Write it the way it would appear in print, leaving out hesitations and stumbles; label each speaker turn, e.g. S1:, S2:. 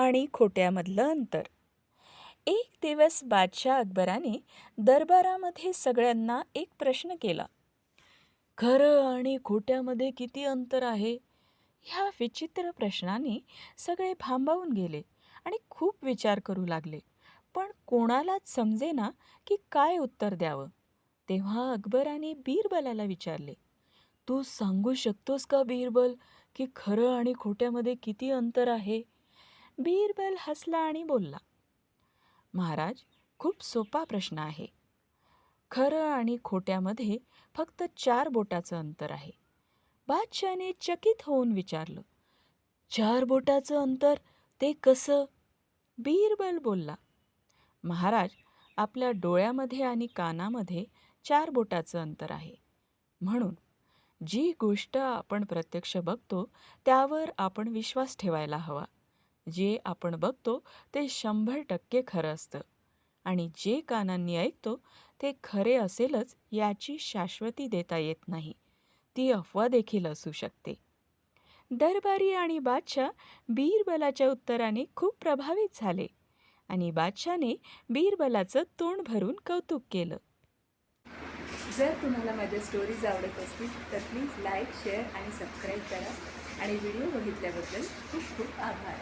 S1: आणि खोट्यामधलं अंतर. एक दिवस बादशाह अकबराने दरबारामध्ये सगळ्यांना एक प्रश्न केला. खरं आणि खोट्यामध्ये किती अंतर आहे? ह्या विचित्र प्रश्नाने सगळे भांबावून गेले आणि खूप विचार करू लागले. पण कोणालाच समजेना की काय उत्तर द्यावं. तेव्हा अकबराने बिरबलाला विचारले, तू सांगू शकतोस का बिरबल, की खरं आणि खोट्यामध्ये किती अंतर आहे? बिरबल हसला आणि बोलला, महाराज, खूप सोपा प्रश्न आहे. खरं आणि खोट्यामध्ये फक्त 4 बोटाचं अंतर आहे. बादशाने चकित होऊन विचारलं, 4 बोटाचं अंतर? ते कसं? बिरबल बोलला, महाराज, आपल्या डोळ्यामध्ये आणि कानामध्ये 4 बोटाचं अंतर आहे. म्हणून जी गोष्ट आपण प्रत्यक्ष बघतो त्यावर आपण विश्वास ठेवायला हवा. जे आपण बघतो ते 100% खरं असतं आणि जे कानांनी ऐकतो ते खरे असेलच याची शाश्वती देता येत नाही. ती अफवा देखील असू शकते. दरबारी आणि बादशाह बिरबलाच्या उत्तराने खूप प्रभावित झाले आणि बादशाने बिरबलाचं तोंड भरून कौतुक केलं.
S2: जर तुम्हाला माझ्या स्टोरीज आवडत असतील तर प्लीज लाईक, शेअर आणि सबस्क्राईब करा आणि व्हिडिओ बघितल्याबद्दल खूप खूप आभार.